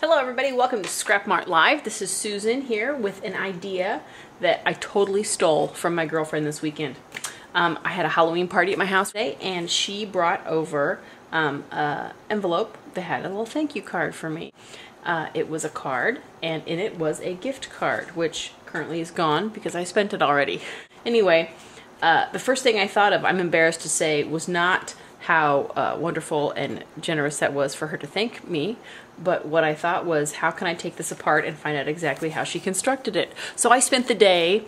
Hello everybody, welcome to Scrap-Mart Live. This is Susan here with an idea that I totally stole from my girlfriend this weekend. I had a Halloween party at my house today and she brought over an envelope that had a little thank you card for me. It was a card and in it was a gift card, which currently is gone because I spent it already. Anyway, the first thing I thought of, I'm embarrassed to say, was not how wonderful and generous that was for her to thank me, but what I thought was, how can I take this apart and find out exactly how she constructed it? So I spent the day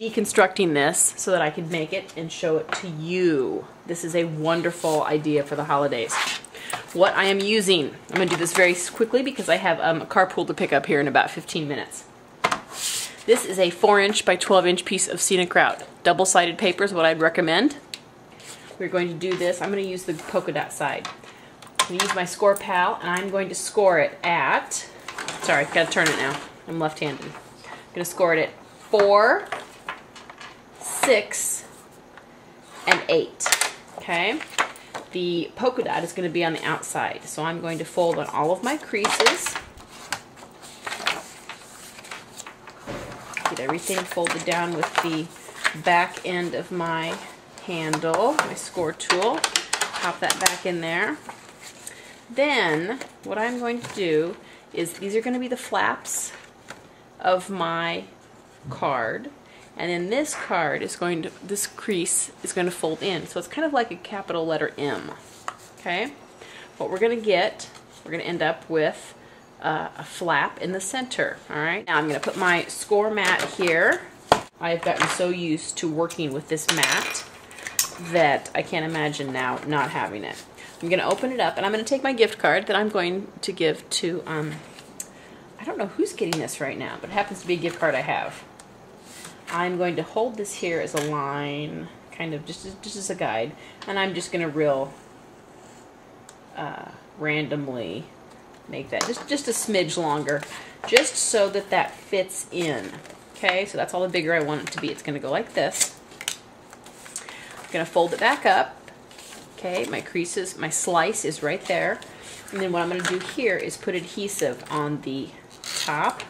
deconstructing this so that I could make it and show it to you. This is a wonderful idea for the holidays. What I am using, I'm going to do this very quickly because I have a carpool to pick up here in about 15 minutes. This is a 4" by 12" piece of scenic route. Double-sided paper is what I'd recommend. We're going to do this. I'm going to use the polka dot side. I'm going to use my Scor-Pal and I'm going to score it at, sorry, I've got to turn it now. I'm left-handed. I'm going to score it at 4, 6, and 8. Okay? The polka dot is going to be on the outside. So I'm going to fold on all of my creases. Get everything folded down with the back end of my handle, my score tool. Pop that back in there. Then what I'm going to do is, these are going to be the flaps of my card, and then this card is going to, this crease is going to fold in, so it's kind of like a capital letter M. Okay, what we're going to get, we're going to end up with a flap in the center. All right, now I'm going to put my score mat here. I've gotten so used to working with this mat that I can't imagine now not having it. I'm going to open it up and I'm going to take my gift card that I'm going to give to, I don't know who's getting this right now, but it happens to be a gift card I have. I'm going to hold this here as a line, kind of just as a guide, and I'm just going to randomly make that just a smidge longer, just so that that fits in. Okay, so that's all the bigger I want it to be. It's going to go like this. I'm going to fold it back up. Okay, my creases, my slice is right there. And then what I'm going to do here is put adhesive on the top,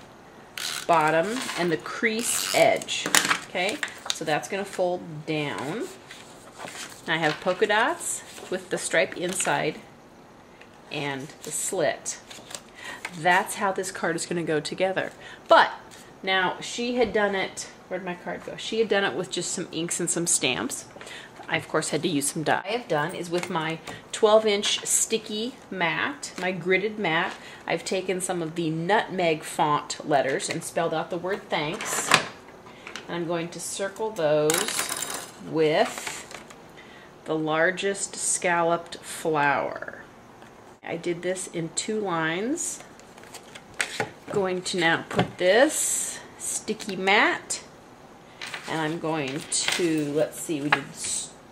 bottom, and the crease edge. Okay, so that's going to fold down. And I have polka dots with the stripe inside and the slit. That's how this card is going to go together. But now she had done it, where'd my card go? She had done it with just some inks and some stamps. I, of course, had to use some dye. What I have done is with my 12" sticky mat, my gridded mat, I've taken some of the Nutmeg font letters and spelled out the word thanks. And I'm going to circle those with the largest scalloped flower. I did this in 2 lines. Going to now put this sticky mat, and I'm going to, let's see, we did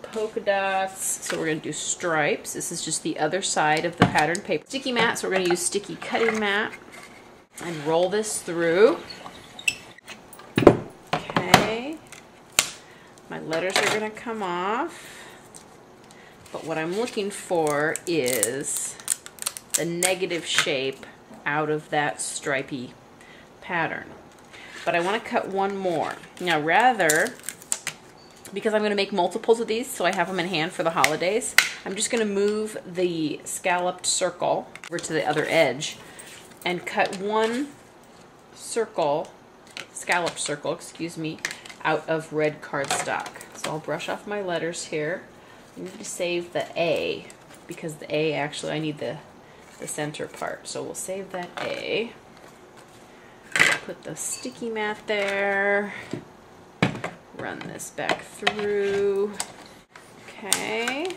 polka dots, so we're going to do stripes. This is just the other side of the patterned paper. Sticky mat, so we're going to use sticky cutting mat and roll this through. Okay, my letters are going to come off, but what I'm looking for is the negative shape out of that stripy pattern. But I want to cut one more. Now rather, because I'm going to make multiples of these so I have them in hand for the holidays, I'm just going to move the scalloped circle over to the other edge and cut one circle, scalloped circle, excuse me, out of red cardstock. So I'll brush off my letters here. I need to save the A, because the A, actually I need the center part. So we'll save that A. Put the sticky mat there. Run this back through. Okay.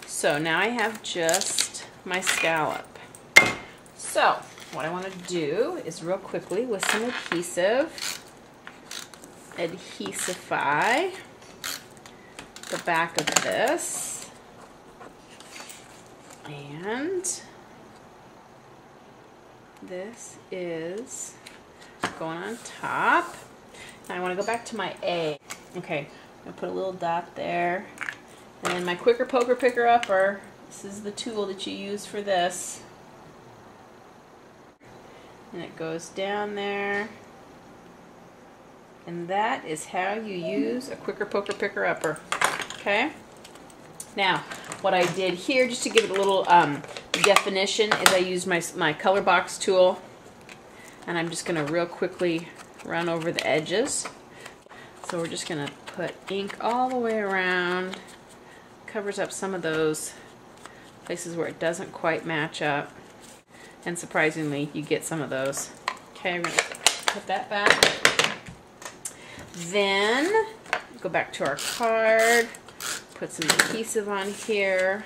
So now I have just my scallop. So what I want to do is real quickly with some adhesive, adhesify the back of this. And this is going on top. Now I want to go back to my A. Okay, I'm going to put a little dot there. And then my quicker poker picker upper, this is the tool that you use for this. And it goes down there. And that is how you use a quicker poker picker upper. Okay? Now, what I did here, just to give it a little definition, is I used my color box tool. And I'm just going to real quickly run over the edges. So we're just going to put ink all the way around. Covers up some of those places where it doesn't quite match up. And surprisingly, you get some of those. Okay, we're going to put that back. Then, go back to our card. Put some adhesive on here.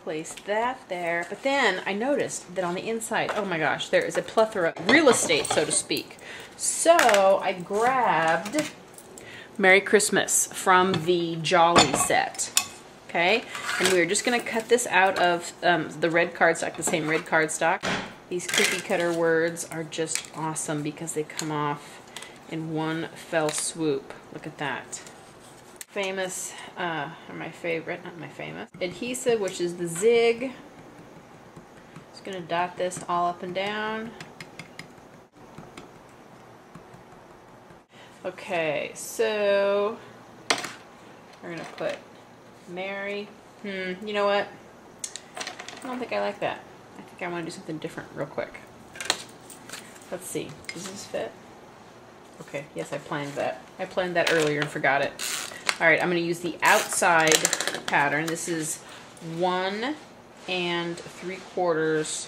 Place that there. But then I noticed that on the inside, oh my gosh, there is a plethora of real estate, so to speak. So I grabbed Merry Christmas from the Jolly set. Okay, and we're just going to cut this out of the red cardstock, the same red cardstock. These cookie cutter words are just awesome because they come off in one fell swoop. Look at that. Famous, or my favorite, not my famous, adhesive, which is the zig. Just going to dot this all up and down. Okay, so we're going to put Mary. You know what? I don't think I like that. I think I want to do something different real quick. Let's see. Does this fit? Okay, yes, I planned that. I planned that earlier and forgot it. Alright, I'm going to use the outside pattern. This is 1 3/4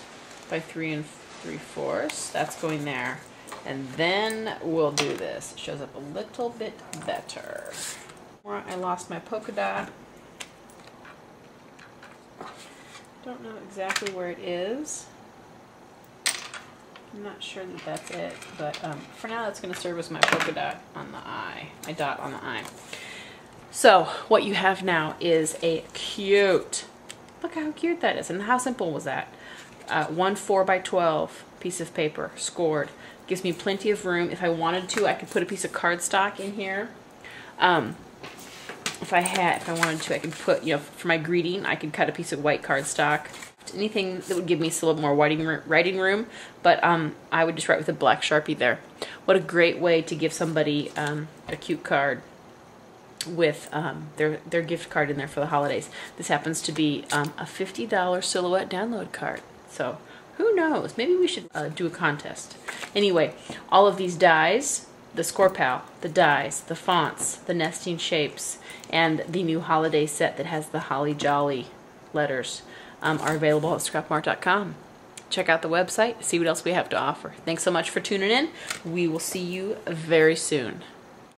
by 3 3/4. That's going there. And then we'll do this. It shows up a little bit better. I lost my polka dot. Don't know exactly where it is. I'm not sure that that's it, but for now that's going to serve as my polka dot on the eye, my dot on the eye. So what you have now is a cute, look how cute that is, and how simple was that? 1 4 by 12 piece of paper, scored. Gives me plenty of room. If I wanted to, I could put a piece of cardstock in here. If I wanted to, I could put, you know, for my greeting, I could cut a piece of white cardstock. Anything that would give me a little more writing room, but I would just write with a black Sharpie there. What a great way to give somebody a cute card with their gift card in there for the holidays. This happens to be a $50 silhouette download card. So who knows? Maybe we should do a contest. Anyway, all of these dies, the Scor-Pal, the dies, the fonts, the nesting shapes, and the new holiday set that has the Holly Jolly letters are available at Scrap-Mart.com. Check out the website, see what else we have to offer. Thanks so much for tuning in. We will see you very soon.